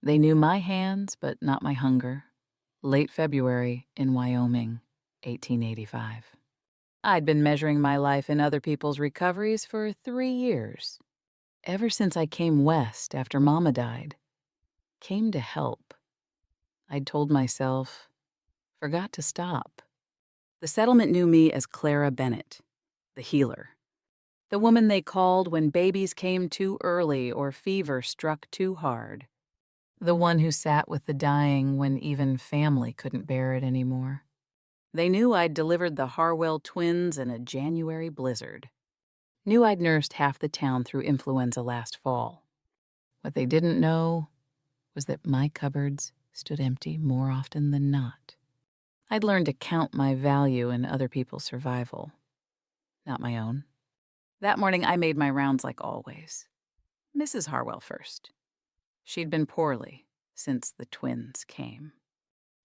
They knew my hands, but not my hunger. Late February in Wyoming, 1885. I'd been measuring my life in other people's recoveries for 3 years. Ever since I came west after Mama died. Came to help. I'd told myself, forgot to stop. The settlement knew me as Clara Bennett, the healer. The woman they called when babies came too early or fever struck too hard. The one who sat with the dying when even family couldn't bear it anymore. They knew I'd delivered the Harwell twins in a January blizzard. Knew I'd nursed half the town through influenza last fall. What they didn't know was that my cupboards stood empty more often than not. I'd learned to count my value in other people's survival, not my own. That morning I made my rounds like always. Mrs. Harwell first. She'd been poorly since the twins came.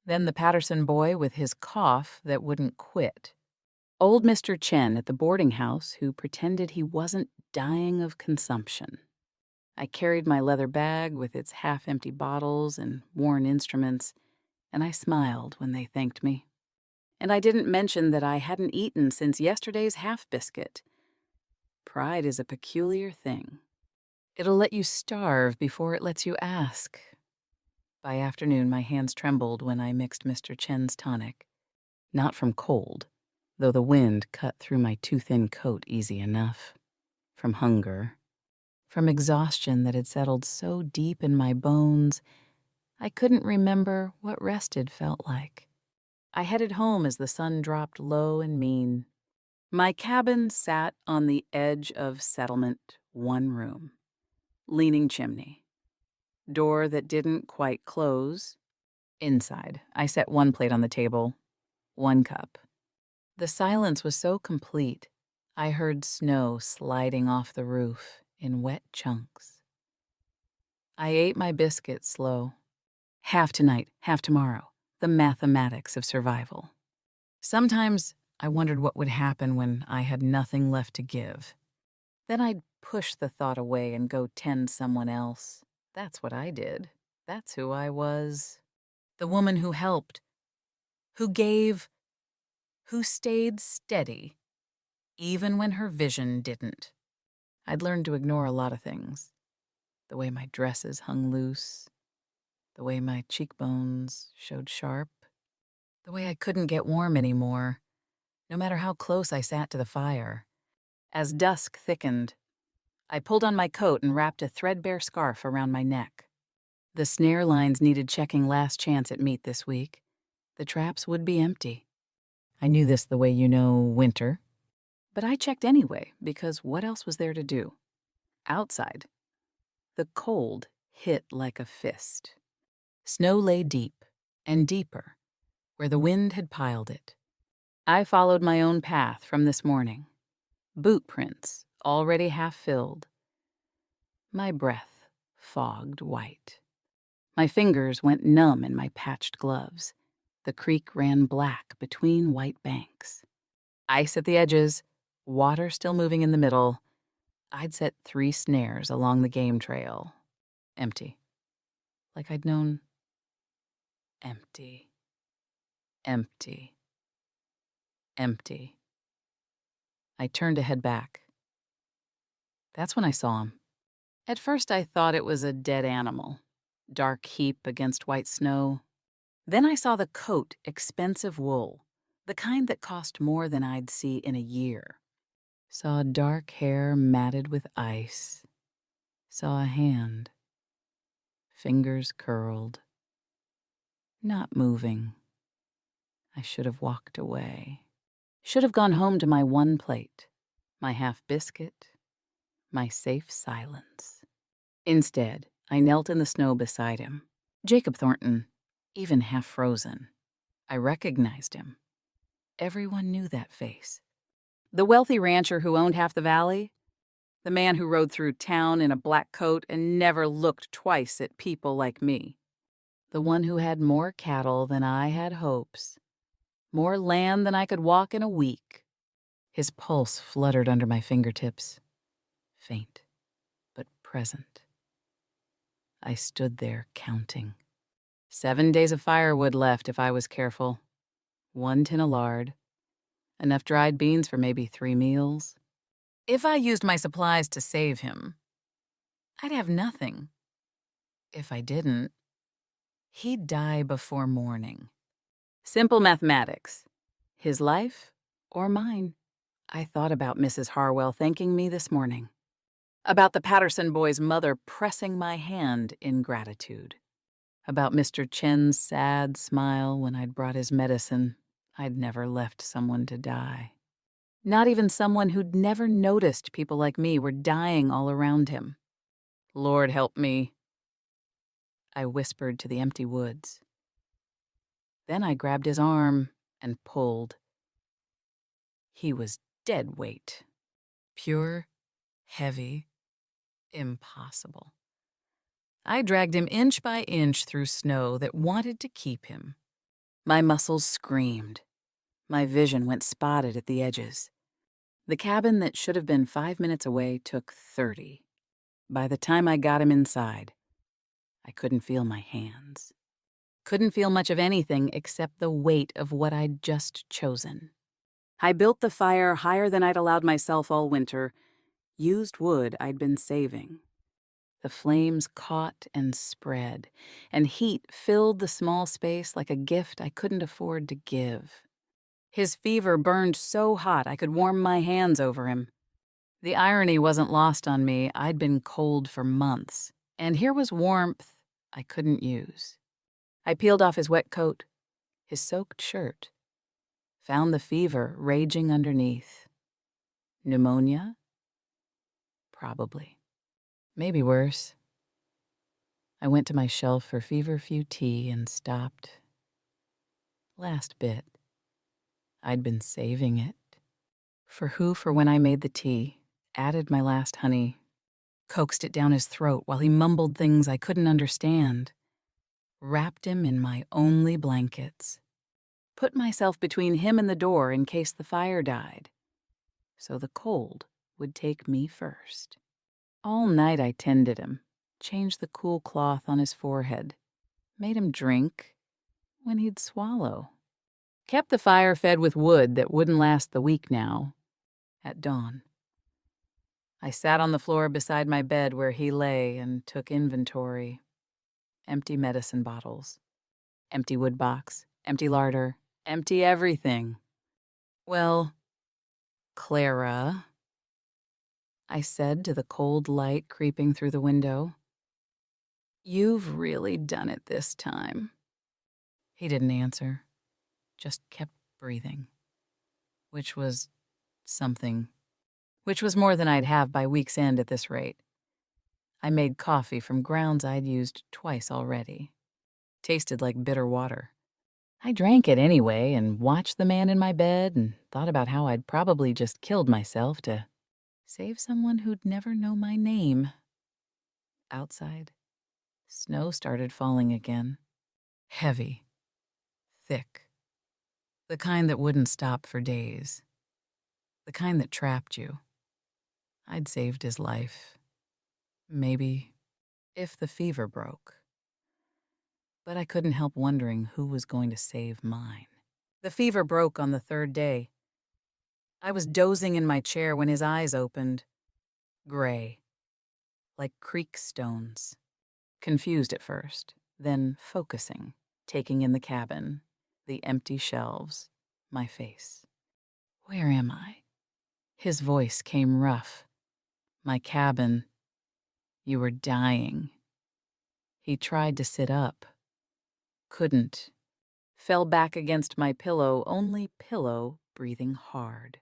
Then the Patterson boy with his cough that wouldn't quit. Old Mr. Chen at the boarding house who pretended he wasn't dying of consumption. I carried my leather bag with its half-empty bottles and worn instruments, and I smiled when they thanked me. And I didn't mention that I hadn't eaten since yesterday's half-biscuit. Pride is a peculiar thing. It'll let you starve before it lets you ask. By afternoon, my hands trembled when I mixed Mr. Chen's tonic. Not from cold, though the wind cut through my too-thin coat easy enough. From hunger. From exhaustion that had settled so deep in my bones, I couldn't remember what rested felt like. I headed home as the sun dropped low and mean. My cabin sat on the edge of settlement, one room. Leaning chimney. Door that didn't quite close. Inside, I set one plate on the table, one cup. The silence was so complete, I heard snow sliding off the roof in wet chunks. I ate my biscuit slow. Half tonight, half tomorrow. The mathematics of survival. Sometimes I wondered what would happen when I had nothing left to give. Then I'd push the thought away and go tend someone else. That's what I did. That's who I was. The woman who helped, who gave, who stayed steady, even when her vision didn't. I'd learned to ignore a lot of things. The way my dresses hung loose, the way my cheekbones showed sharp, the way I couldn't get warm anymore, no matter how close I sat to the fire. As dusk thickened, I pulled on my coat and wrapped a threadbare scarf around my neck. The snare lines needed checking last chance at meat this week. The traps would be empty. I knew this the way you know winter. But I checked anyway, because what else was there to do? Outside, the cold hit like a fist. Snow lay deep and deeper, where the wind had piled it. I followed my own path from this morning. Boot prints, already half filled. My breath fogged white. My fingers went numb in my patched gloves. The creek ran black between white banks. Ice at the edges, water still moving in the middle. I'd set 3 snares along the game trail. Empty. Like I'd known. Empty. Empty. Empty. I turned to head back. That's when I saw him. At first I thought it was a dead animal. Dark heap against white snow. Then I saw the coat, expensive wool, the kind that cost more than I'd see in a year. Saw dark hair matted with ice. Saw a hand. Fingers curled. Not moving. I should have walked away. Should have gone home to my one plate, my half biscuit, my safe silence. Instead, I knelt in the snow beside him. Jacob Thornton, even half frozen. I recognized him. Everyone knew that face. The wealthy rancher who owned half the valley? The man who rode through town in a black coat and never looked twice at people like me. The one who had more cattle than I had hopes. More land than I could walk in a week. His pulse fluttered under my fingertips. Faint, but present. I stood there counting. 7 days of firewood left if I was careful. 1 tin of lard. Enough dried beans for maybe 3 meals. If I used my supplies to save him, I'd have nothing. If I didn't, he'd die before morning. Simple mathematics. His life or mine? I thought about Mrs. Harwell thanking me this morning. About the Patterson boy's mother pressing my hand in gratitude. About Mr. Chen's sad smile when I'd brought his medicine. I'd never left someone to die. Not even someone who'd never noticed people like me were dying all around him. Lord help me, I whispered to the empty woods. Then I grabbed his arm and pulled. He was dead weight. Pure, heavy, impossible. I dragged him inch by inch through snow that wanted to keep him. My muscles screamed. My vision went spotted at the edges. The cabin that should have been 5 minutes away took 30. By the time I got him inside, I couldn't feel my hands. Couldn't feel much of anything except the weight of what I'd just chosen. I built the fire higher than I'd allowed myself all winter, used wood I'd been saving. The flames caught and spread, and heat filled the small space like a gift I couldn't afford to give. His fever burned so hot I could warm my hands over him. The irony wasn't lost on me. I'd been cold for months, and here was warmth I couldn't use. I peeled off his wet coat, his soaked shirt, found the fever raging underneath. Pneumonia? Probably. Maybe worse. I went to my shelf for feverfew tea and stopped. Last bit. I'd been saving it. For when I made the tea, added my last honey, coaxed it down his throat while he mumbled things I couldn't understand, wrapped him in my only blankets, put myself between him and the door in case the fire died, so the cold would take me first. All night I tended him, changed the cool cloth on his forehead, made him drink when he'd swallow. Kept the fire fed with wood that wouldn't last the week now. At dawn, I sat on the floor beside my bed where he lay and took inventory. Empty medicine bottles, empty wood box, empty larder, empty everything. Well, Clara, I said to the cold light creeping through the window, you've really done it this time. He didn't answer, just kept breathing, which was something, which was more than I'd have by week's end at this rate. I made coffee from grounds I'd used twice already. Tasted like bitter water. I drank it anyway and watched the man in my bed and thought about how I'd probably just killed myself to save someone who'd never know my name. Outside, snow started falling again. Heavy. Thick. The kind that wouldn't stop for days. The kind that trapped you. I'd saved his life. Maybe, if the fever broke. But I couldn't help wondering who was going to save mine. The fever broke on the 3rd day. I was dozing in my chair when his eyes opened. Gray. Like creek stones. Confused at first, then focusing, taking in the cabin, the empty shelves, my face. Where am I? His voice came rough. My cabin. You were dying. He tried to sit up. Couldn't. Fell back against my pillow, only pillow, breathing hard.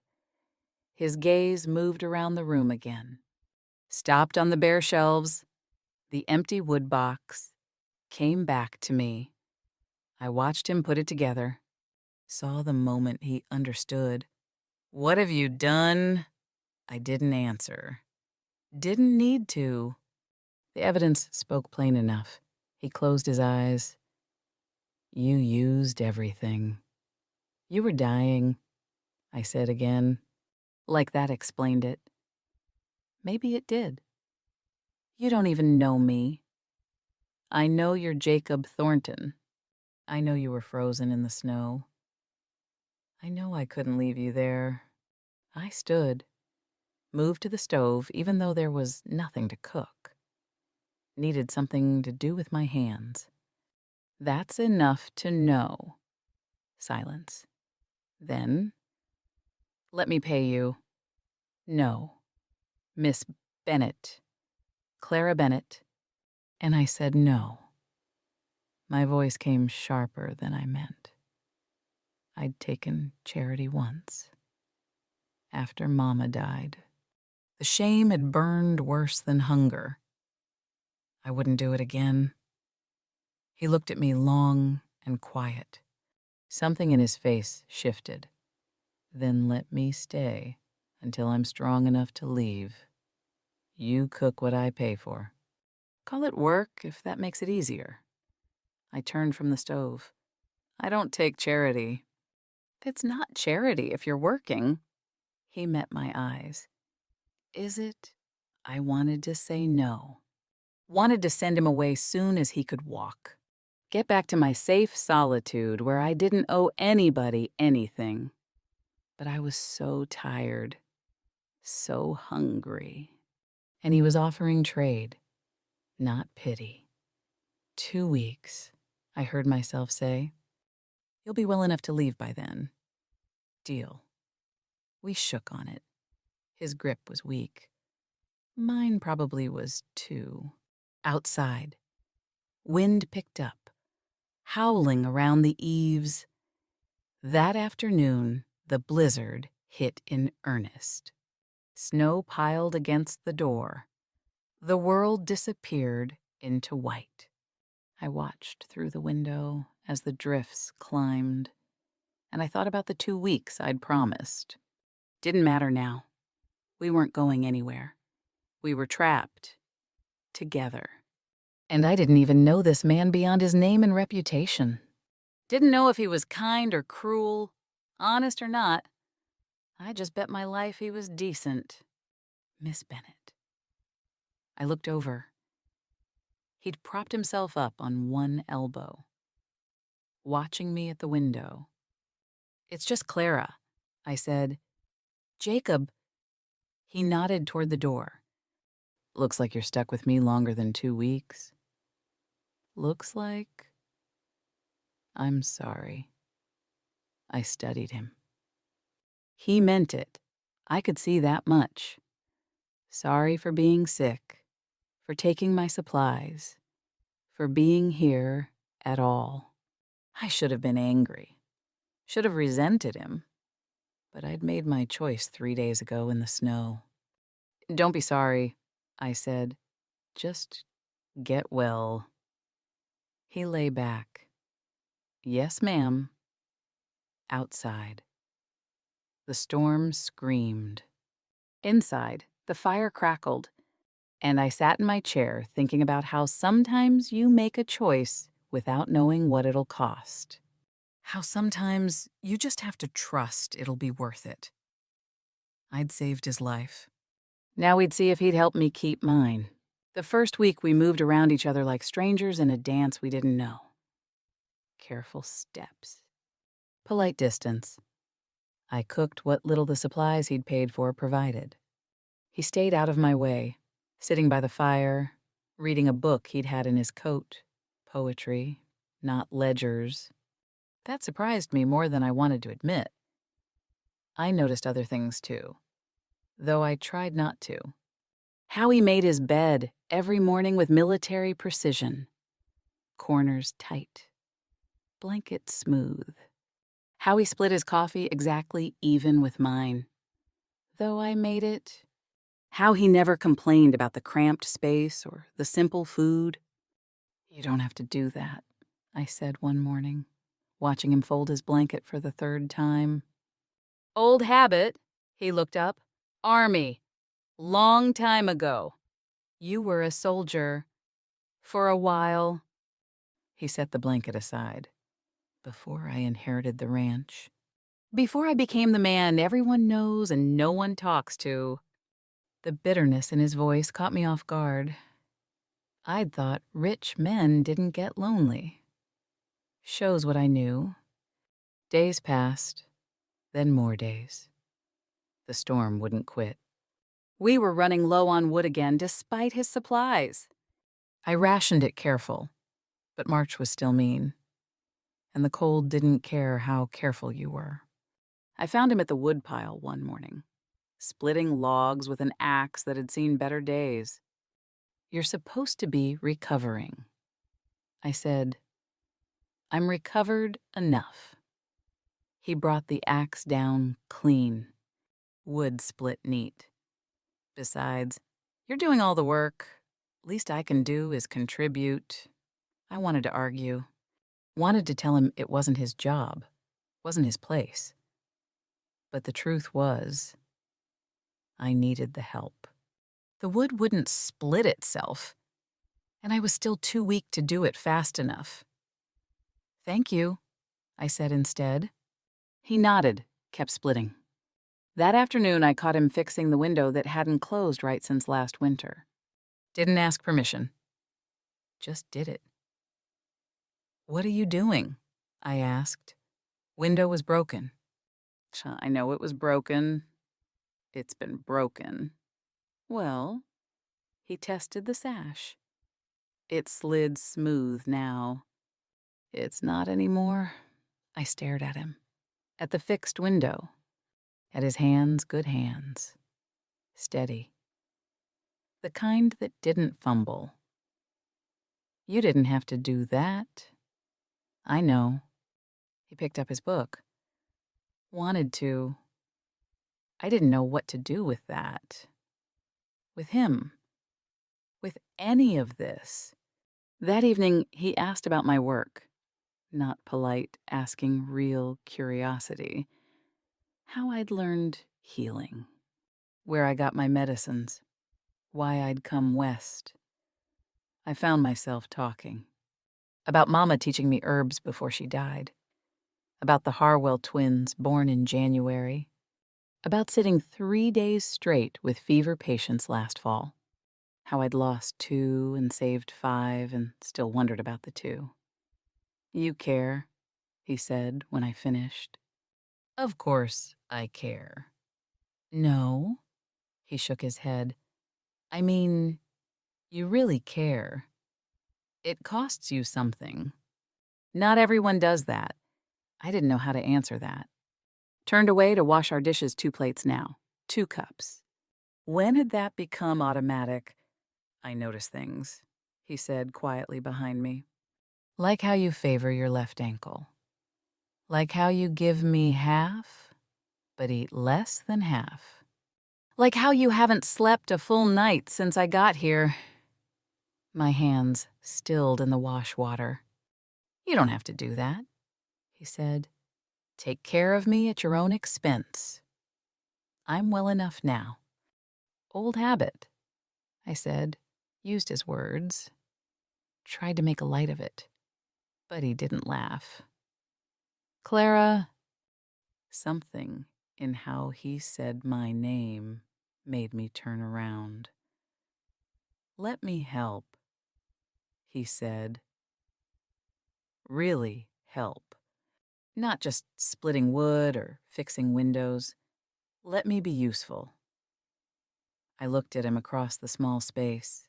His gaze moved around the room again. Stopped on the bare shelves, the empty wood box, came back to me. I watched him put it together, saw the moment he understood. What have you done? I didn't answer. Didn't need to. The evidence spoke plain enough. He closed his eyes. You used everything. You were dying, I said again. Like that explained it. Maybe it did. You don't even know me. I know you're Jacob Thornton. I know you were frozen in the snow. I know I couldn't leave you there. I stood, moved to the stove even though there was nothing to cook. Needed something to do with my hands. That's enough to know. Silence. Then, let me pay you. No. Miss Bennett. Clara Bennett. And I said no. My voice came sharper than I meant. I'd taken charity once. After Mama died. The shame had burned worse than hunger. I wouldn't do it again. He looked at me long and quiet. Something in his face shifted. Then let me stay until I'm strong enough to leave. You cook what I pay for. Call it work if that makes it easier. I turned from the stove. I don't take charity. It's not charity if you're working. He met my eyes. Is it? I wanted to say no. Wanted to send him away soon as he could walk. Get back to my safe solitude where I didn't owe anybody anything. But I was so tired, so hungry. And he was offering trade, not pity. 2 weeks, I heard myself say. You'll be well enough to leave by then. Deal. We shook on it. His grip was weak. Mine probably was too. Outside. Wind picked up, howling around the eaves. That afternoon, the blizzard hit in earnest. Snow piled against the door. The world disappeared into white. I watched through the window as the drifts climbed, and I thought about the 2 weeks I'd promised. Didn't matter now. We weren't going anywhere. We were trapped. Together. And I didn't even know this man beyond his name and reputation. Didn't know if he was kind or cruel, honest or not. I just bet my life he was decent. Miss Bennett. I looked over. He'd propped himself up on one elbow, watching me at the window. It's just Clara, I said. Jacob. He nodded toward the door. Looks like you're stuck with me longer than 2 weeks. Looks like. I'm sorry. I studied him. He meant it. I could see that much. Sorry for being sick, for taking my supplies, for being here at all. I should have been angry, should have resented him, but I'd made my choice 3 days ago in the snow. Don't be sorry, I said. Just get well. He lay back. Yes, ma'am. Outside. The storm screamed. Inside, the fire crackled, and I sat in my chair thinking about how sometimes you make a choice without knowing what it'll cost. How sometimes you just have to trust it'll be worth it. I'd saved his life. Now we'd see if he'd help me keep mine. The first week we moved around each other like strangers in a dance we didn't know. Careful steps. Polite distance. I cooked what little the supplies he'd paid for provided. He stayed out of my way, sitting by the fire, reading a book he'd had in his coat. Poetry, not ledgers. That surprised me more than I wanted to admit. I noticed other things too, though I tried not to. How he made his bed every morning with military precision. Corners tight. Blanket smooth. How he split his coffee exactly even with mine. Though I made it. How he never complained about the cramped space or the simple food. You don't have to do that, I said one morning, watching him fold his blanket for the 3rd time. Old habit, he looked up. Army. Long time ago. You were a soldier. For a while. He set the blanket aside. Before I inherited the ranch. Before I became the man everyone knows and no one talks to. The bitterness in his voice caught me off guard. I'd thought rich men didn't get lonely. Shows what I knew. Days passed, then more days. The storm wouldn't quit. We were running low on wood again despite his supplies. I rationed it careful, but March was still mean, and the cold didn't care how careful you were. I found him at the woodpile one morning, splitting logs with an axe that had seen better days. "You're supposed to be recovering." I said, "I'm recovered enough." He brought the axe down clean, wood split neat. Besides, "You're doing all the work. Least I can do is contribute." I wanted to argue, wanted to tell him it wasn't his job, wasn't his place. But the truth was, I needed the help. The wood wouldn't split itself, and I was still too weak to do it fast enough. "Thank you," I said instead. He nodded, kept splitting. That afternoon, I caught him fixing the window that hadn't closed right since last winter. Didn't ask permission. Just did it. "What are you doing?" I asked. "Window was broken." "I know it was broken. It's been broken." "Well," he tested the sash. It slid smooth now. "It's not anymore." I stared at him, at the fixed window, at his hands, good hands, steady. The kind that didn't fumble. "You didn't have to do that." "I know." He picked up his book. "Wanted to." I didn't know what to do with that. With him. With any of this. That evening, he asked about my work. Not polite, asking, real curiosity. How I'd learned healing. Where I got my medicines. Why I'd come west. I found myself talking. About Mama teaching me herbs before she died. About the Harwell twins, born in January. About sitting 3 days straight with fever patients last fall. How I'd lost 2 and saved 5 and still wondered about the 2. "You care," he said when I finished. "Of course I care." "No," he shook his head. "I mean, you really care. It costs you something. Not everyone does that." I didn't know how to answer that. Turned away to wash our dishes 2 plates now, 2 cups. When had that become automatic? "I notice things," he said quietly behind me. "Like how you favor your left ankle. Like how you give me half, but eat less than half. Like how you haven't slept a full night since I got here." My hands stilled in the wash water. "You don't have to do that," he said. "Take care of me at your own expense. I'm well enough now." "Old habit," I said, used his words. Tried to make a light of it, but he didn't laugh. "Clara," something in how he said my name made me turn around. "Let me help," he said. "Really help. Not just splitting wood or fixing windows. Let me be useful." I looked at him across the small space.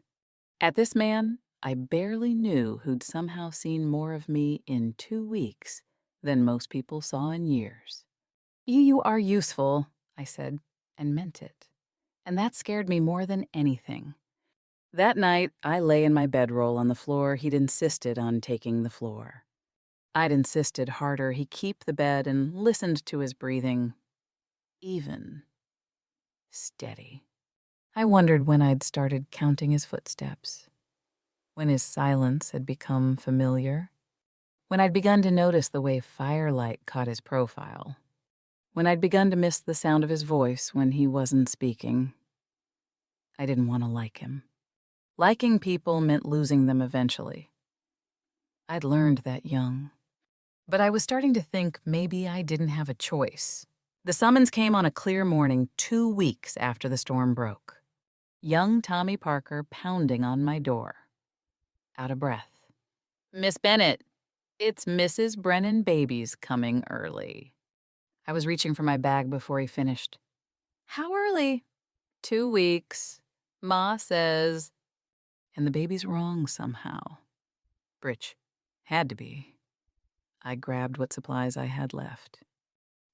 At this man, I barely knew who'd somehow seen more of me in 2 weeks than most people saw in years. You are useful," I said, and meant it. And that scared me more than anything. That night, I lay in my bedroll on the floor he'd insisted on taking the floor. I'd insisted harder he keep the bed and listened to his breathing. Even. Steady. I wondered when I'd started counting his footsteps. When his silence had become familiar. When I'd begun to notice the way firelight caught his profile. When I'd begun to miss the sound of his voice when he wasn't speaking. I didn't want to like him. Liking people meant losing them eventually. I'd learned that young. But I was starting to think maybe I didn't have a choice. The summons came on a clear morning 2 weeks after the storm broke. Young Tommy Parker pounding on my door. out of breath. "Miss Bennett, it's Mrs. Brennan Baby's coming early." I was reaching for my bag before he finished. "How early?" "2 weeks. Ma says." And the baby's wrong somehow. Britch. Had to be. I grabbed what supplies I had left.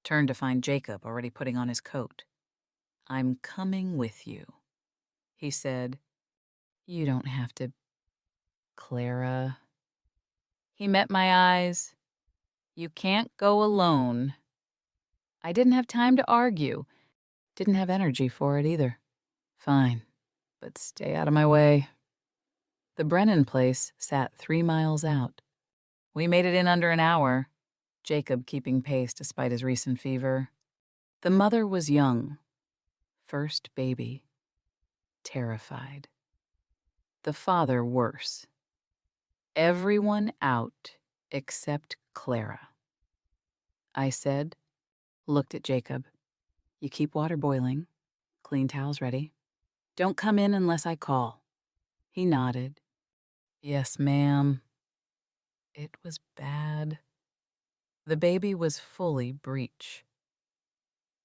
Turned to find Jacob already putting on his coat. "I'm coming with you," he said. "You don't have to, Clara." He met my eyes. "You can't go alone." I didn't have time to argue. Didn't have energy for it either. "Fine, but stay out of my way." The Brennan place sat 3 miles out. We made it in under an hour, Jacob keeping pace despite his recent fever. The mother was young. First baby. Terrified. The father worse. Everyone out except Clara. I said, looked at Jacob. "You keep water boiling. Clean towels ready. Don't come in unless I call." He nodded. "Yes, ma'am." It was bad. The baby was fully breech.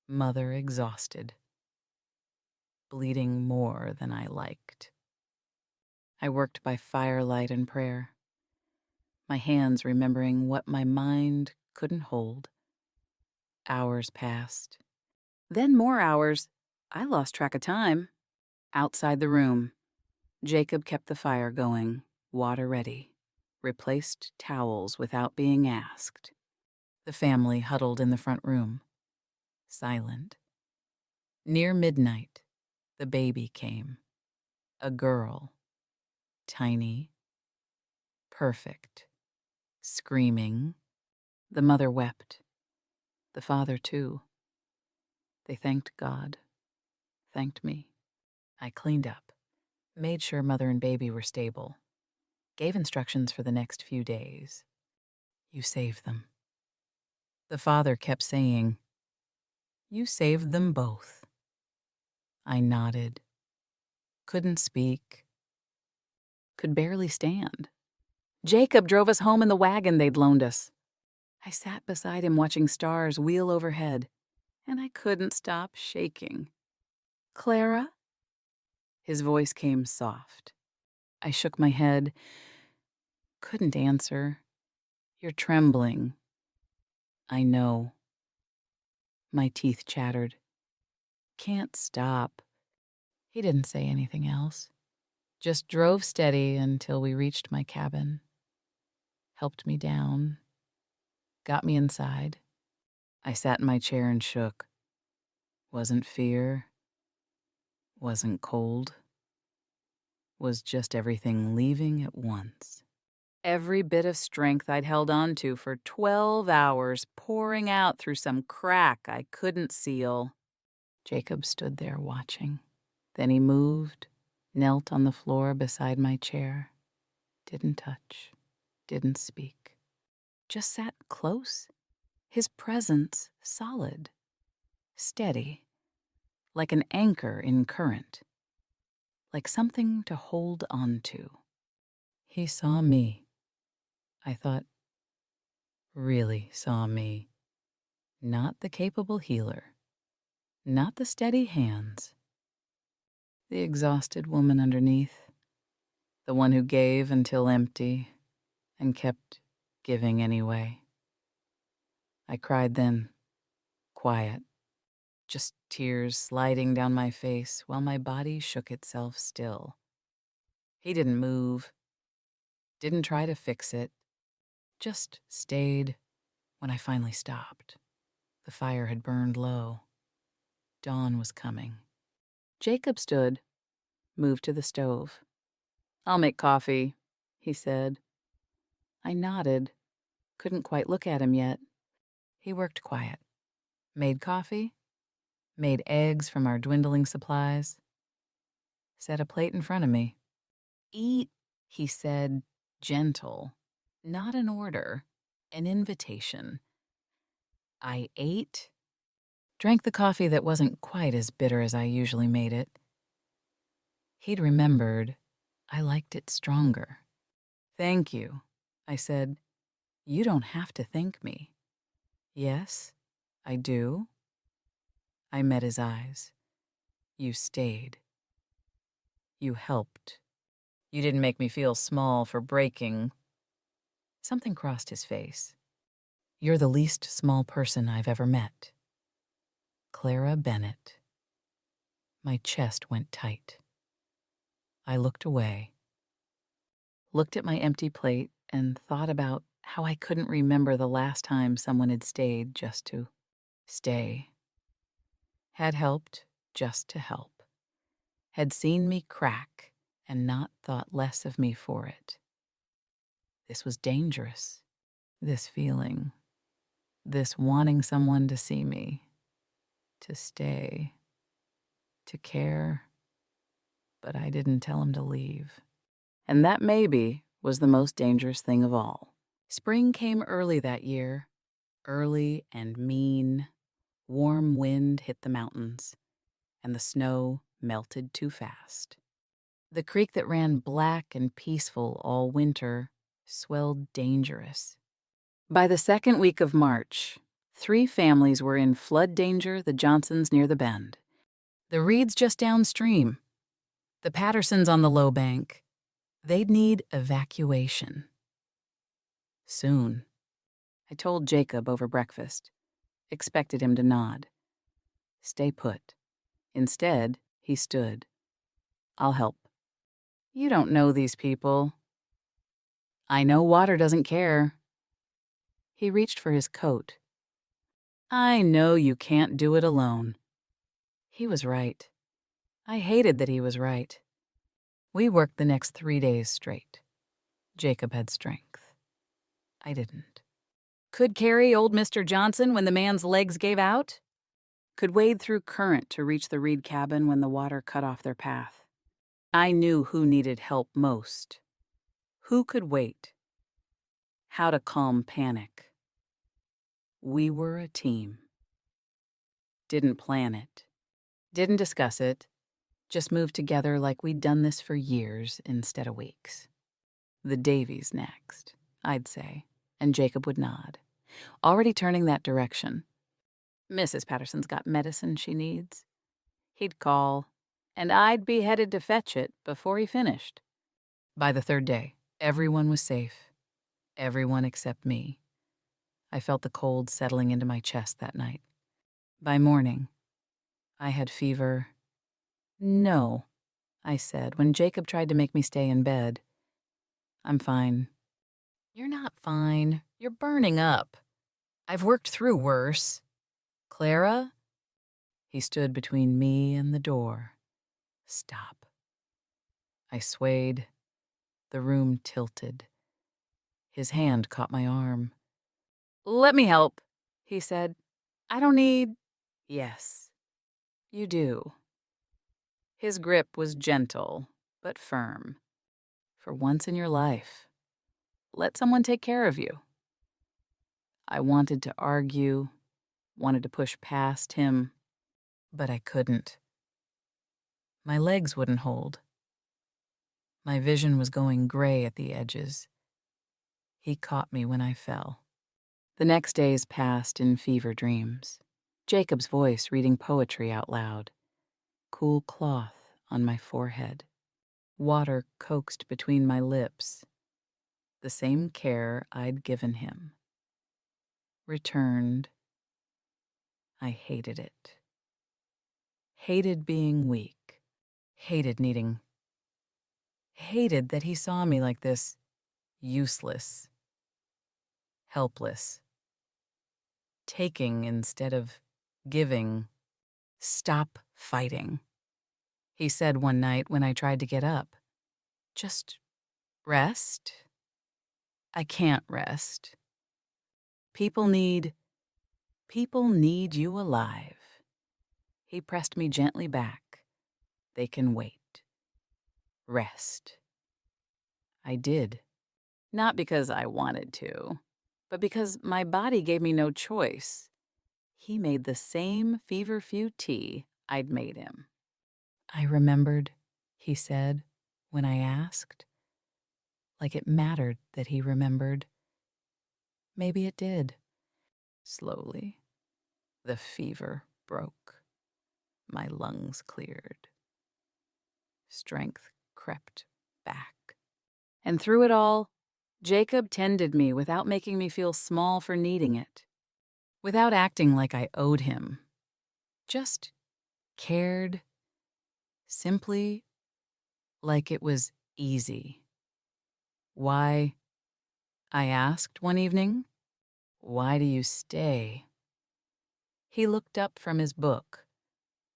Mother exhausted. Bleeding more than I liked. I worked by firelight and prayer, my hands remembering what my mind couldn't hold. Hours passed. Then more hours. I lost track of time. Outside the room, Jacob kept the fire going, water ready, replaced towels without being asked. The family huddled in the front room, silent. Near midnight, the baby came. A girl. Tiny. Perfect. Screaming. The mother wept. The father, too. They thanked God. Thanked me. I cleaned up. Made sure mother and baby were stable. Gave instructions for the next few days. "You saved them." The father kept saying, "You saved them both." I nodded. Couldn't speak. Could barely stand. Jacob drove us home in the wagon they'd loaned us. I sat beside him watching stars wheel overhead, and I couldn't stop shaking. "Clara?" His voice came soft. I shook my head. Couldn't answer. "You're trembling." "I know." My teeth chattered. "Can't stop." He didn't say anything else. Just drove steady until we reached my cabin. Helped me down. Got me inside. I sat in my chair and shook. Wasn't fear. Wasn't cold. Was just everything leaving at once. Every bit of strength I'd held on to for 12 hours pouring out through some crack I couldn't seal. Jacob stood there watching. Then he moved, knelt on the floor beside my chair. Didn't touch, didn't speak. Just sat close, his presence solid, steady, like an anchor in current, like something to hold on to. He saw me. I thought, really saw me. Not the capable healer, not the steady hands. The exhausted woman underneath, the one who gave until empty and kept giving anyway. I cried then, quiet, just tears sliding down my face while my body shook itself still. He didn't move, didn't try to fix it, just stayed. When I finally stopped, the fire had burned low. Dawn was coming. Jacob stood, moved to the stove. "I'll make coffee," he said. I nodded. Couldn't quite look at him yet. He worked quiet. Made coffee. Made eggs from our dwindling supplies. Set a plate in front of me. "Eat," he said, gentle. Not an order, an invitation. I ate. Drank the coffee that wasn't quite as bitter as I usually made it. He'd remembered I liked it stronger. "Thank you," I said. "You don't have to thank me." "Yes, I do." I met his eyes. "You stayed. You helped. You didn't make me feel small for breaking." Something crossed his face. "You're the least small person I've ever met." Clara Bennett. My chest went tight. I looked away, looked at my empty plate, and thought about how I couldn't remember the last time someone had stayed just to stay. Had helped just to help. Had seen me crack and not thought less of me for it. This was dangerous. This feeling. This wanting someone to see me. To stay. To care. But I didn't tell him to leave. And that maybe was the most dangerous thing of all. Spring came early that year. Early and mean. Warm wind hit the mountains, and the snow melted too fast. The creek that ran black and peaceful all winter swelled dangerous. By the second week of March, 3 families were in flood danger, the Johnsons near the bend, the Reeds just downstream, the Pattersons on the low bank. They'd need evacuation. Soon. I told Jacob over breakfast. Expected him to nod. Stay put. Instead, he stood. "I'll help." "You don't know these people." "I know water doesn't care." He reached for his coat. "I know you can't do it alone." He was right. I hated that he was right. We worked the next 3 days straight. Jacob had strength. I didn't. Could carry old Mr. Johnson when the man's legs gave out. Could wade through current to reach the Reed cabin when the water cut off their path. I knew who needed help most. Who could wait. How to calm panic. We were a team. Didn't plan it. Didn't discuss it. Just moved together like we'd done this for years instead of weeks. The Davies next, I'd say, and Jacob would nod, already turning that direction. "Mrs. Patterson's got medicine she needs." He'd call, and I'd be headed to fetch it before he finished. By the 3rd day, everyone was safe. Everyone except me. I felt the cold settling into my chest that night. By morning, I had fever. "No," I said when Jacob tried to make me stay in bed. "I'm fine." "You're not fine. You're burning up. I've worked through worse." "Clara?" He stood between me and the door. "Stop." I swayed. The room tilted. His hand caught my arm. "Let me help," he said. "I don't need—" "Yes, you do." His grip was gentle, but firm. "For once in your life, let someone take care of you." I wanted to argue, wanted to push past him, but I couldn't. My legs wouldn't hold. My vision was going gray at the edges. He caught me when I fell. The next days passed in fever dreams. Jacob's voice reading poetry out loud. Cool cloth on my forehead. Water coaxed between my lips. The same care I'd given him. Returned. I hated it. Hated being weak. Hated needing. Hated that he saw me like this. Useless. Helpless. Taking instead of giving. "Stop fighting," he said one night when I tried to get up. "Just rest." "I can't rest. People need you alive." He pressed me gently back. "They can wait. Rest." I did. Not because I wanted to, but because my body gave me no choice. He made the same feverfew tea I'd made him. "I remembered," he said, when I asked. like it mattered that he remembered. Maybe it did. Slowly, the fever broke. My lungs cleared. Strength crept back. And through it all, Jacob tended me without making me feel small for needing it, without acting like I owed him. Just cared, simply like it was easy. Why? I asked one evening. Why do you stay? He looked up from his book.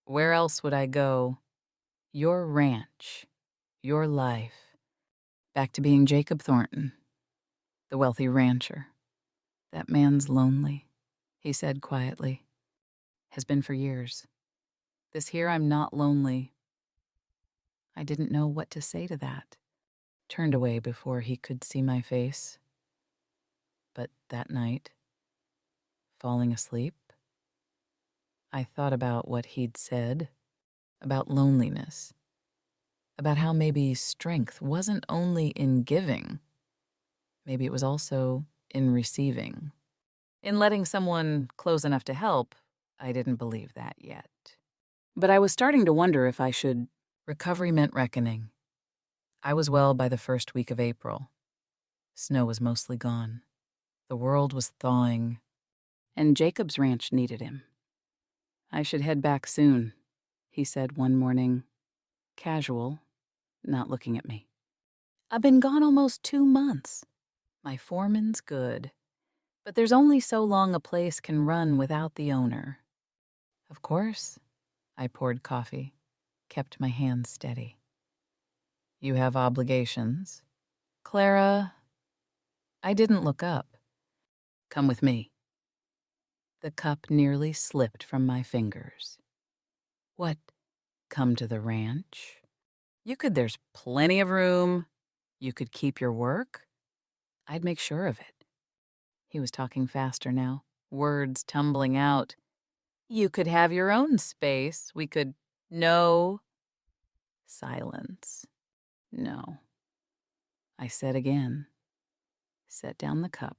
Where else would I go? Your ranch, your life. Back to being Jacob Thornton, the wealthy rancher. That man's lonely, he said quietly. Has been for years. This here I'm not lonely. I didn't know what to say to that. Turned away before he could see my face. But that night, falling asleep, I thought about what he'd said, about loneliness, about how maybe strength wasn't only in giving, maybe it was also in receiving. In letting someone close enough to help, I didn't believe that yet. But I was starting to wonder if I should. Recovery meant reckoning. I was well by the first week of April. Snow was mostly gone. The world was thawing, and Jacob's ranch needed him. I should head back soon, he said one morning, casual, not looking at me. I've been gone almost 2 months. My foreman's good, but there's only so long a place can run without the owner. Of course, I poured coffee, kept my hands steady. You have obligations. Clara, I didn't look up. Come with me. The cup nearly slipped from my fingers. What, come to the ranch? There's plenty of room. You could keep your work. I'd make sure of it. He was talking faster now, words tumbling out. You could have your own space. We could. No. Silence. No. I said again. Set down the cup.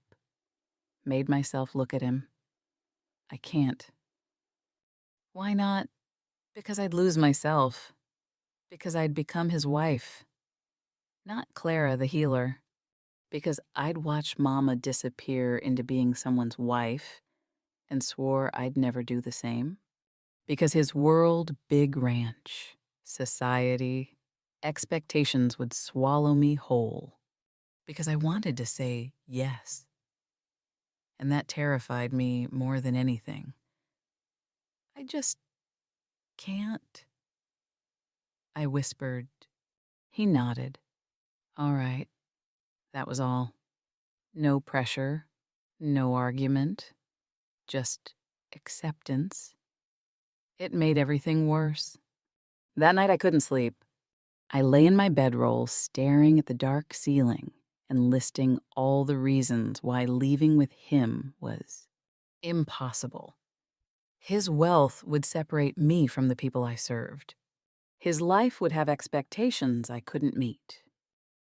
Made myself look at him. I can't. Why not? Because I'd lose myself. Because I'd become his wife. Not Clara, the healer. Because I'd watch Mama disappear into being someone's wife and swore I'd never do the same. Because his world, big ranch, society, expectations would swallow me whole. Because I wanted to say yes. And that terrified me more than anything. I just can't. I whispered. He nodded. All right. That was all. No pressure, no argument, just acceptance. It made everything worse. That night I couldn't sleep. I lay in my bedroll staring at the dark ceiling and listing all the reasons why leaving with him was impossible. His wealth would separate me from the people I served. His life would have expectations I couldn't meet.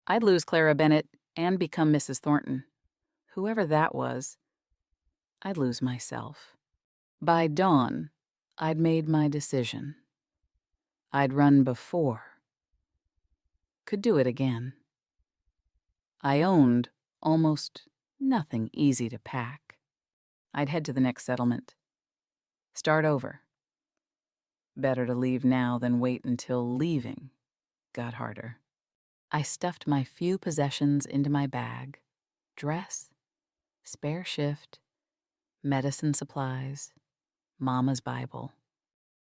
I'd lose Clara Bennett and become Mrs. Thornton. Whoever that was, I'd lose myself. By dawn, I'd made my decision. I'd run before. Could do it again. I owned almost nothing easy to pack. I'd head to the next settlement. Start over. Better to leave now than wait until leaving got harder. I stuffed my few possessions into my bag. Dress, spare shift, medicine supplies, Mama's Bible.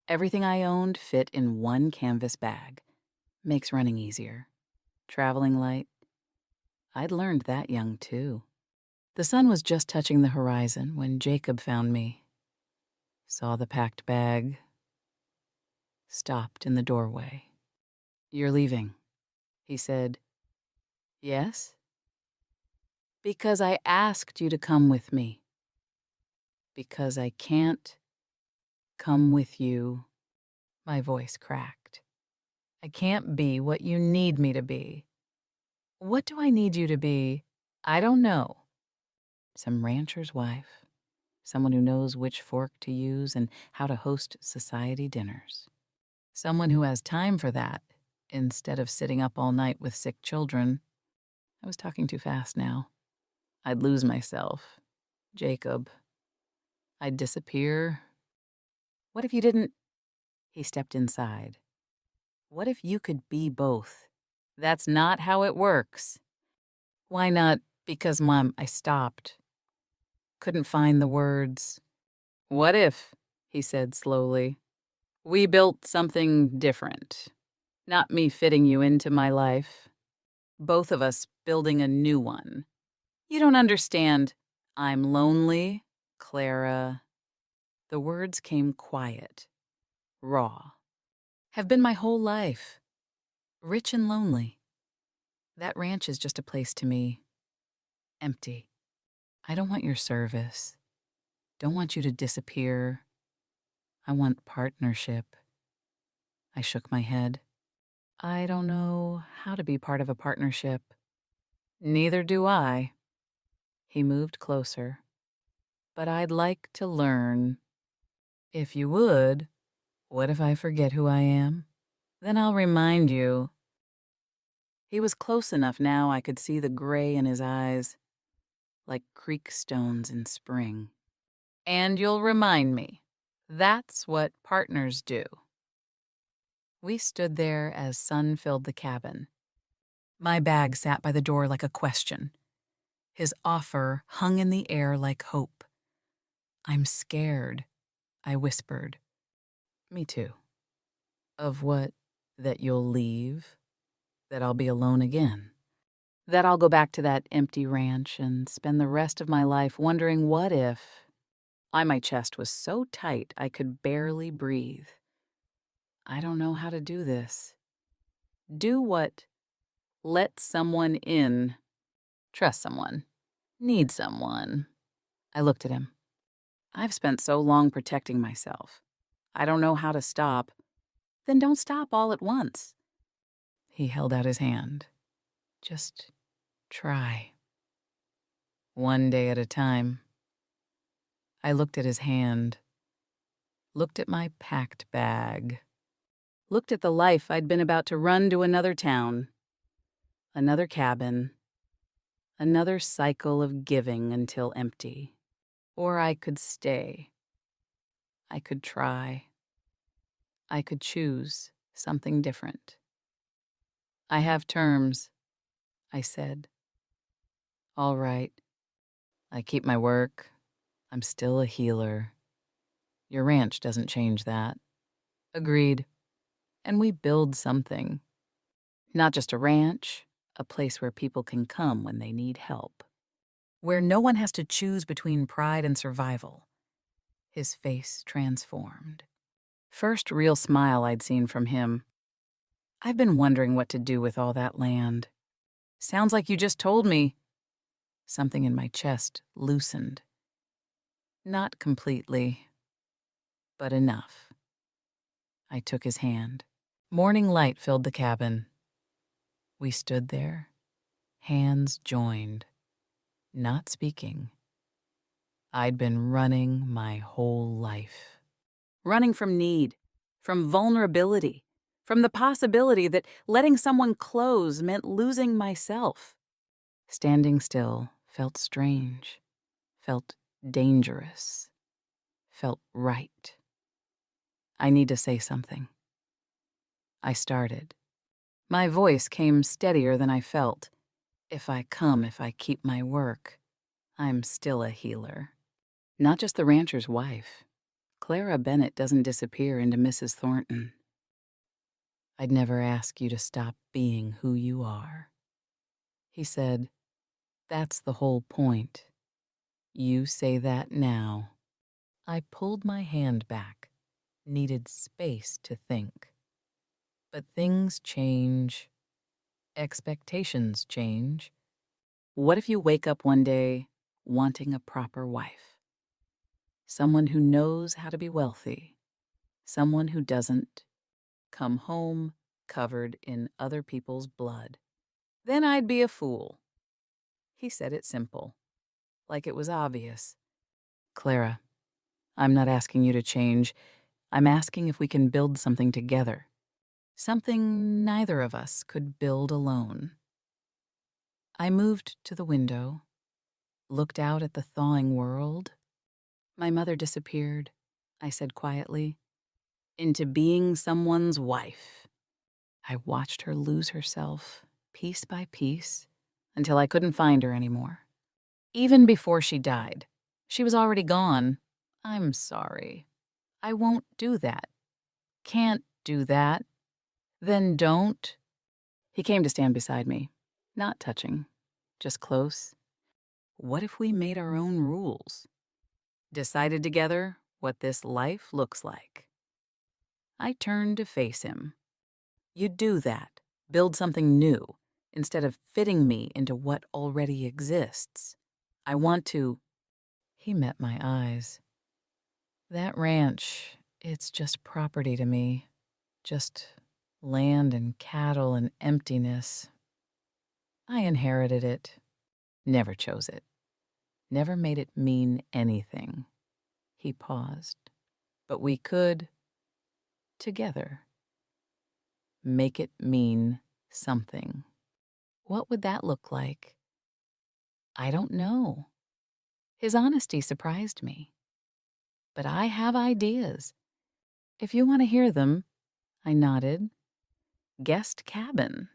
Everything I owned fit in one canvas bag. Makes running easier. Traveling light. I'd learned that young, too. The sun was just touching the horizon when Jacob found me. Saw the packed bag. Stopped in the doorway. You're leaving, he said. Yes? Because I asked you to come with me. Because I can't come with you. My voice cracked. I can't be what you need me to be. What do I need you to be? I don't know. Some rancher's wife, someone who knows which fork to use and how to host society dinners. Someone who has time for that instead of sitting up all night with sick children. I was talking too fast now. I'd lose myself. Jacob. I'd disappear. What if you didn't? He stepped inside. What if you could be both? That's not how it works. Why not? Because, Mom, I stopped. Couldn't find the words. What if, he said slowly, we built something different? Not me fitting you into my life. Both of us building a new one. You don't understand. I'm lonely, Clara. The words came quiet, raw. Have been my whole life. Rich and lonely. That ranch is just a place to me. Empty. I don't want your service. Don't want you to disappear. I want partnership. I shook my head. I don't know how to be part of a partnership. Neither do I. He moved closer. But I'd like to learn. If you would, what if I forget who I am? Then I'll remind you. He was close enough now I could see the gray in his eyes, like creek stones in spring. And you'll remind me. That's what partners do. We stood there as sun filled the cabin. My bag sat by the door like a question. His offer hung in the air like hope. I'm scared, I whispered. Me too. Of what? That you'll leave? That I'll be alone again? That I'll go back to that empty ranch and spend the rest of my life wondering what if? My chest was so tight I could barely breathe. I don't know how to do this. Do what? Let someone in. Trust someone. Need someone. I looked at him. I've spent so long protecting myself. I don't know how to stop. Then don't stop all at once. He held out his hand. Just try. One day at a time. I looked at his hand. Looked at my packed bag. Looked at the life I'd been about to run to another town. Another cabin. Another cycle of giving until empty. Or I could stay. I could try. I could choose something different. I have terms, I said. All right. I keep my work. I'm still a healer. Your ranch doesn't change that. Agreed. And we build something. Not just a ranch, a place where people can come when they need help. Where no one has to choose between pride and survival. His face transformed. First real smile I'd seen from him. I've been wondering what to do with all that land. Sounds like you just told me. Something in my chest loosened. Not completely, but enough. I took his hand. Morning light filled the cabin. We stood there, hands joined, not speaking. I'd been running my whole life. Running from need, from vulnerability, from the possibility that letting someone close meant losing myself. Standing still felt strange, felt dangerous, felt right. I need to say something. I started. My voice came steadier than I felt. If I keep my work, I'm still a healer. Not just the rancher's wife. Clara Bennett doesn't disappear into Mrs. Thornton. I'd never ask you to stop being who you are. He said, that's the whole point. You say that now. I pulled my hand back, needed space to think. But things change. Expectations change. What if you wake up one day wanting a proper wife? Someone who knows how to be wealthy. Someone who doesn't come home covered in other people's blood. then I'd be a fool. He said it simple, like it was obvious. Clara, I'm not asking you to change. I'm asking if we can build something together. Something neither of us could build alone. I moved to the window, looked out at the thawing world. My mother disappeared, I said quietly, into being someone's wife. I watched her lose herself, piece by piece, until I couldn't find her anymore. Even before she died, she was already gone. I'm sorry. I won't do that. Can't do that. Then don't. He came to stand beside me, not touching, just close. What if we made our own rules? Decided together what this life looks like? I turned to face him. You do that, build something new, instead of fitting me into what already exists. I want to. He met my eyes. That ranch, it's just property to me. Just land and cattle and emptiness. I inherited it. Never chose it. Never made it mean anything. He paused. But we could, together, make it mean something. What would that look like? I don't know. His honesty surprised me. But I have ideas. If you want to hear them, I nodded. Guest cabin,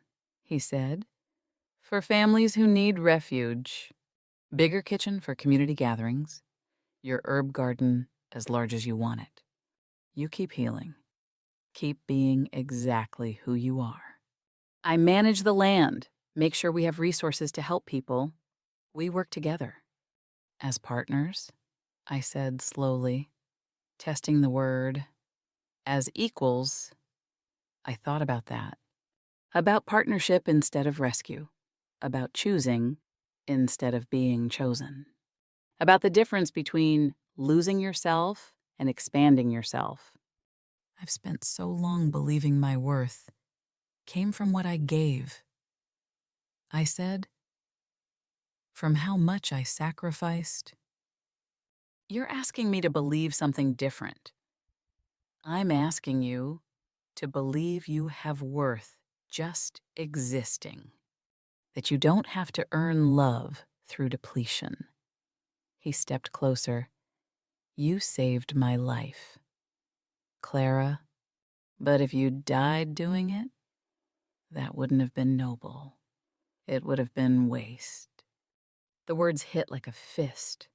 he said, for families who need refuge. Bigger kitchen for community gatherings. Your herb garden as large as you want it. You keep healing. Keep being exactly who you are. I manage the land, make sure we have resources to help people. We work together. As partners, I said slowly, testing the word. As equals, I thought about that. About partnership instead of rescue. About choosing instead of being chosen. About the difference between losing yourself and expanding yourself. I've spent so long believing my worth came from what I gave. I said, from how much I sacrificed. You're asking me to believe something different. I'm asking you to believe you have worth just existing. That you don't have to earn love through depletion. He stepped closer. You saved my life, Clara. But if you died doing it, that wouldn't have been noble. It would have been waste. The words hit like a fist,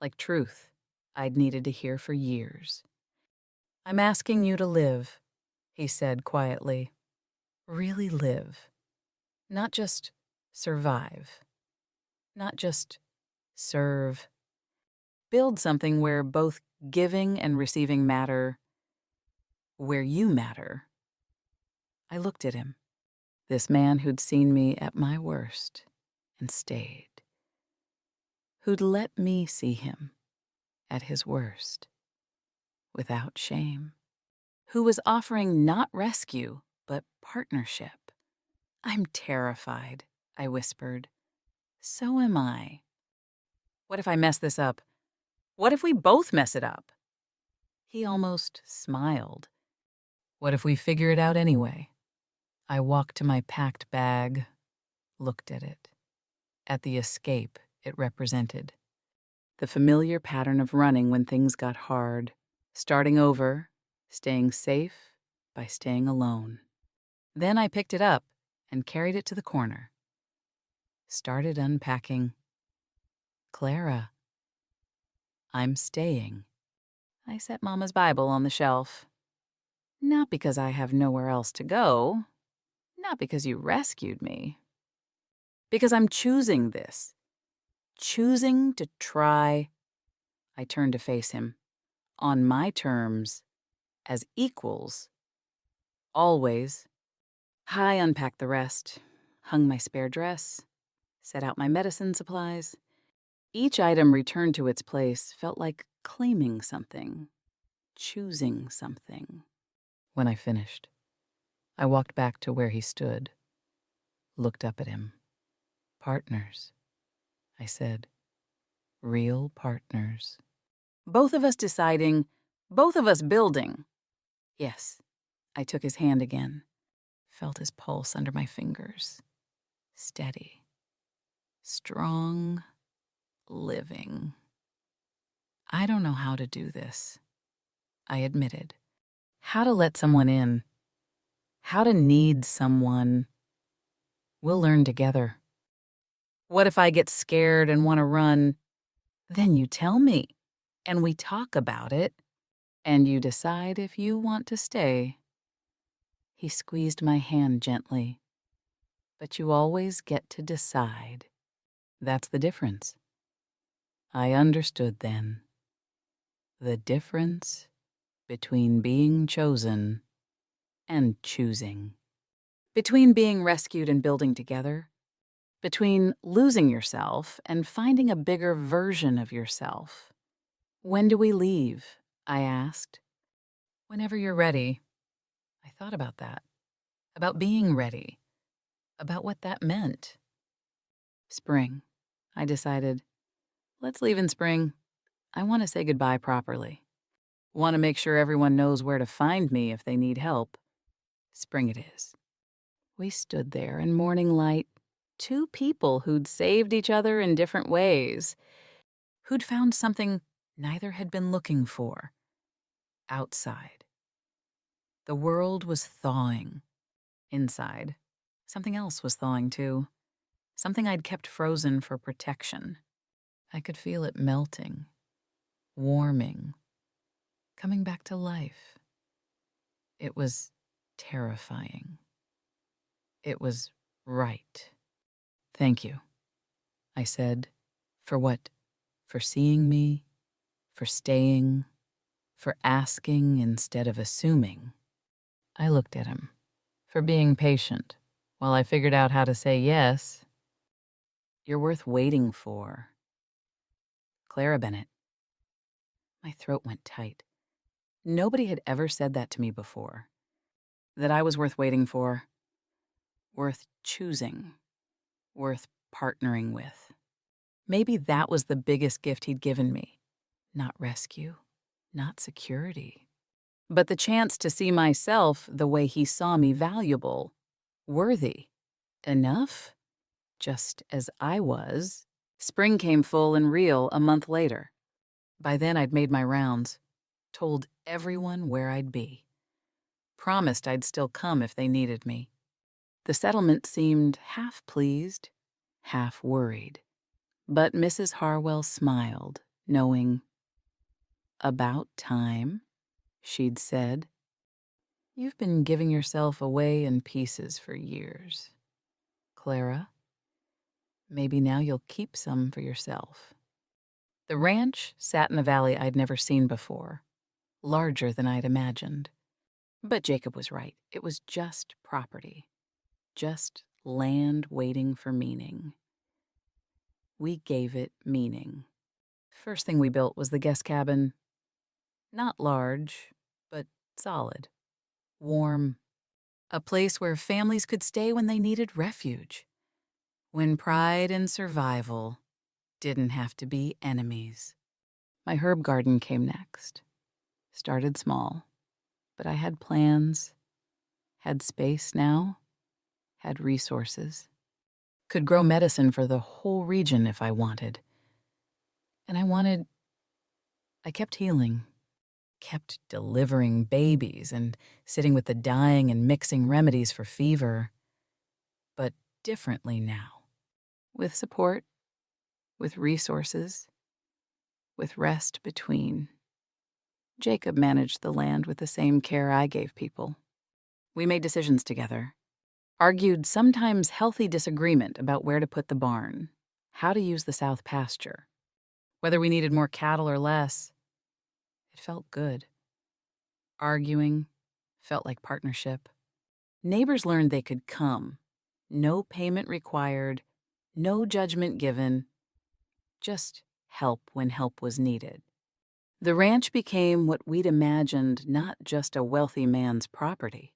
like truth I'd needed to hear for years. I'm asking you to live, he said quietly. Really live. Not just survive. Not just serve. Build something where both giving and receiving matter, where you matter. I looked at him, this man who'd seen me at my worst and stayed, who'd let me see him at his worst, without shame, who was offering not rescue, but partnership. I'm terrified, I whispered. So am I. What if I mess this up? What if we both mess it up? He almost smiled. What if we figure it out anyway? I walked to my packed bag, looked at it, at the escape it represented. The familiar pattern of running when things got hard, starting over, staying safe by staying alone. Then I picked it up and carried it to the corner. Started unpacking. Clara, I'm staying. I set Mama's Bible on the shelf. Not because I have nowhere else to go. Not because you rescued me. Because I'm choosing this. Choosing to try. I turned to face him. On my terms, as equals. Always. I unpacked the rest, hung my spare dress, set out my medicine supplies. Each item returned to its place felt like claiming something, choosing something. When I finished, I walked back to where he stood, looked up at him. Partners, I said. Real partners. Both of us deciding, both of us building. Yes, I took his hand again, felt his pulse under my fingers. Steady. Strong. Living. I don't know how to do this, I admitted. How to let someone in. How to need someone. We'll learn together. What if I get scared and want to run? Then you tell me, and we talk about it, and you decide if you want to stay. He squeezed my hand gently. But you always get to decide. That's the difference. I understood then. The difference between being chosen and choosing. Between being rescued and building together. Between losing yourself and finding a bigger version of yourself. When do we leave? I asked. Whenever you're ready. I thought about that. About being ready. About what that meant. Spring. I decided. Let's leave in spring. I want to say goodbye properly. Want to make sure everyone knows where to find me if they need help. Spring it is. We stood there in morning light, two people who'd saved each other in different ways, who'd found something neither had been looking for. Outside. The world was thawing. Inside. Something else was thawing too. Something I'd kept frozen for protection. I could feel it melting, warming, coming back to life. It was terrifying. It was right. Thank you, I said. For what? For seeing me? For staying? For asking instead of assuming? I looked at him. For being patient while I figured out how to say yes. You're worth waiting for. Clara Bennett. My throat went tight. Nobody had ever said that to me before. That I was worth waiting for. Worth choosing. Worth partnering with. Maybe that was the biggest gift he'd given me. Not rescue. Not security. But the chance to see myself the way he saw me, valuable. Worthy. Enough? Just as I was. Spring came full and real a month later. By then I'd made my rounds. Told everyone where I'd be. Promised I'd still come if they needed me. The settlement seemed half pleased, half worried. But Mrs. Harwell smiled, knowing. About time, she'd said. You've been giving yourself away in pieces for years. Clara, maybe now you'll keep some for yourself. The ranch sat in a valley I'd never seen before, larger than I'd imagined. But Jacob was right. It was just property. Just land waiting for meaning. We gave it meaning. First thing we built was the guest cabin. Not large, but solid. Warm. A place where families could stay when they needed refuge. When pride and survival didn't have to be enemies. My herb garden came next. Started small, but I had plans. Had space now. Had resources. Could grow medicine for the whole region if I wanted. And I kept healing. Kept delivering babies and sitting with the dying and mixing remedies for fever. But differently now. With support. With resources. With rest between. Jacob managed the land with the same care I gave people. We made decisions together. Argued sometimes healthy disagreement about where to put the barn. How to use the south pasture. Whether we needed more cattle or less. It felt good. Arguing felt like partnership. Neighbors learned they could come. No payment required. No judgment given. Just help when help was needed. The ranch became what we'd imagined not just a wealthy man's property,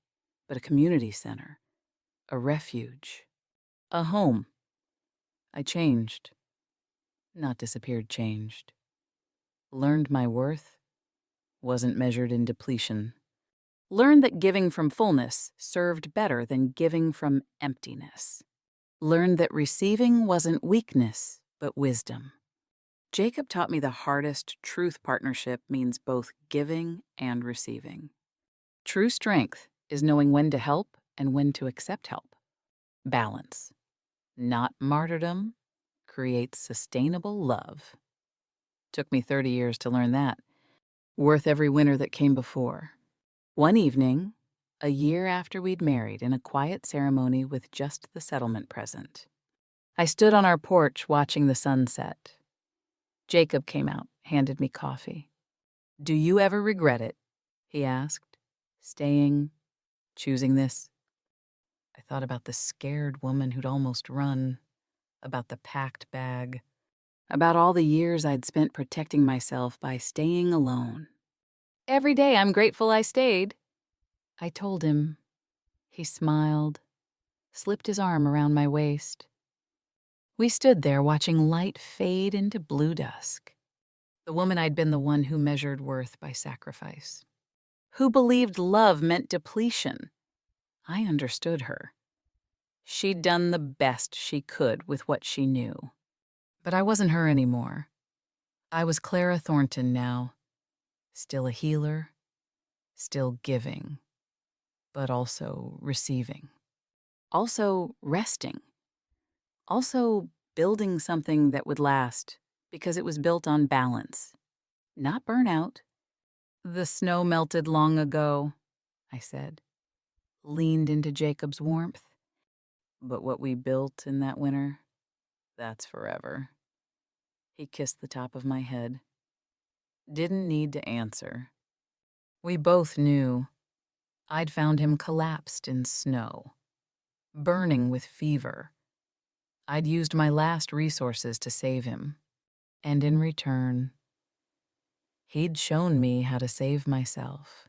but a community center, a refuge, a home. I changed. Not disappeared, changed. Learned my worth wasn't measured in depletion. Learned that giving from fullness served better than giving from emptiness. Learned that receiving wasn't weakness, but wisdom. Jacob taught me the hardest truth partnership means both giving and receiving. True strength is knowing when to help and when to accept help. Balance, not martyrdom, creates sustainable love. Took me 30 years to learn that. Worth every winter that came before. One evening, a year after we'd married, in a quiet ceremony with just the settlement present, I stood on our porch watching the sunset. Jacob came out, handed me coffee. "Do you ever regret it?" he asked. "Staying, choosing this?" I thought about the scared woman who'd almost run, about the packed bag, about all the years I'd spent protecting myself by staying alone. "Every day I'm grateful I stayed," I told him. He smiled, slipped his arm around my waist. We stood there watching light fade into blue dusk. The woman I'd been the one who measured worth by sacrifice. Who believed love meant depletion. I understood her. She'd done the best she could with what she knew. But I wasn't her anymore. I was Clara Thornton now. Still a healer, still giving, but also receiving. Also resting. Also building something that would last because it was built on balance, not burnout. "The snow melted long ago," I said, leaned into Jacob's warmth. "But what we built in that winter, that's forever." He kissed the top of my head. Didn't need to answer. We both knew. I'd found him collapsed in snow, burning with fever. I'd used my last resources to save him, and in return, he'd shown me how to save myself.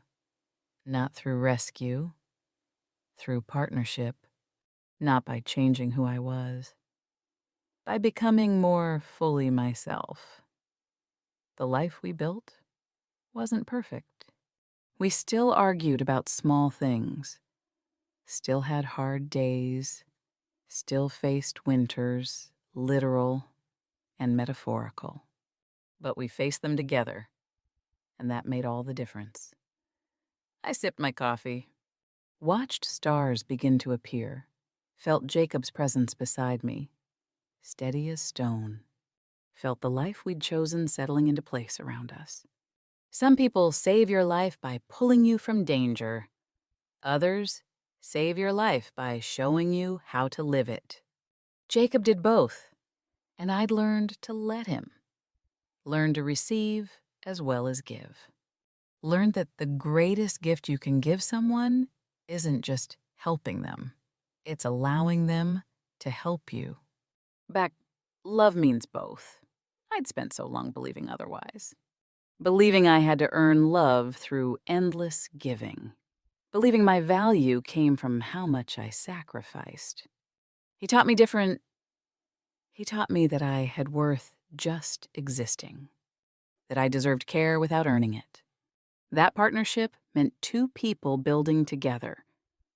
Not through rescue, through partnership, not by changing who I was, by becoming more fully myself. The life we built wasn't perfect. We still argued about small things, still had hard days, still faced winters, literal and metaphorical. But we faced them together, and that made all the difference. I sipped my coffee, watched stars begin to appear, felt Jacob's presence beside me, steady as stone, felt the life we'd chosen settling into place around us. Some people save your life by pulling you from danger. Others save your life by showing you how to live it. Jacob did both, and I'd learned to let him. Learned to receive as well as give. Learned that the greatest gift you can give someone isn't just helping them. It's allowing them to help you. Love means both. I'd spent so long believing otherwise. Believing I had to earn love through endless giving. Believing my value came from how much I sacrificed. He taught me that I had worth just existing. That I deserved care without earning it. That partnership meant two people building together,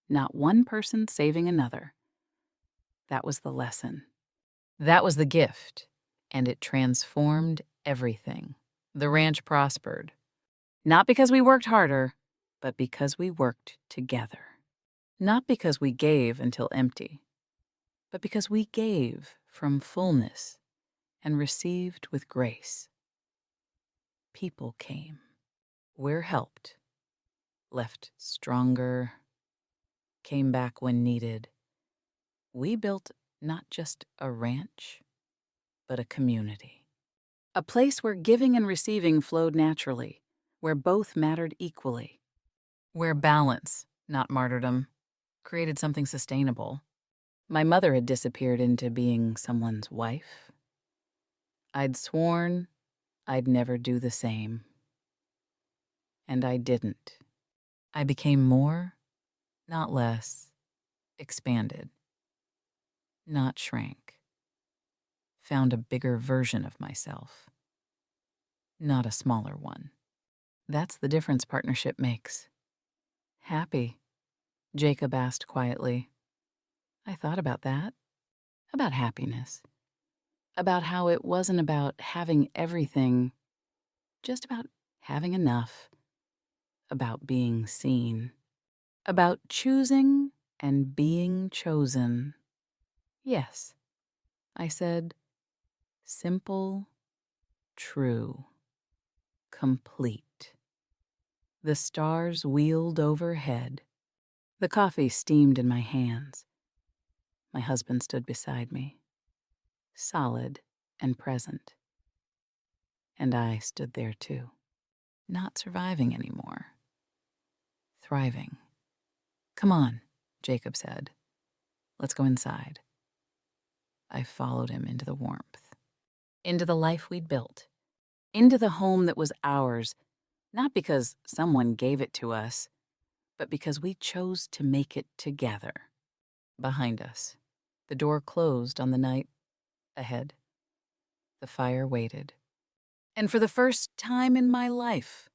not one person saving another. That was the lesson. That was the gift, and it transformed everything. The ranch prospered. Not because we worked harder, but because we worked together. Not because we gave until empty, but because we gave from fullness and received with grace. People came. We're helped. Left stronger. Came back when needed. We built not just a ranch, but a community. A place where giving and receiving flowed naturally, where both mattered equally. Where balance, not martyrdom, created something sustainable. My mother had disappeared into being someone's wife. I'd sworn I'd never do the same. And I didn't. I became more, not less, expanded, not shrank. found a bigger version of myself, not a smaller one. That's the difference partnership makes. Happy, Jacob asked quietly. I thought about that, about happiness, about how it wasn't about having everything, just about having enough, about being seen, about choosing and being chosen. Yes, I said, simple, true, complete. The stars wheeled overhead. The coffee steamed in my hands. My husband stood beside me, solid and present. And I stood there too, not surviving anymore, thriving. Come on, Jacob said. Let's go inside. I followed him into the warmth, into the life we'd built, into the home that was ours, not because someone gave it to us, but because we chose to make it together. Behind us, the door closed on the night ahead. The fire waited. And for the first time in my life,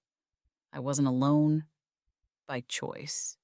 I wasn't alone by choice.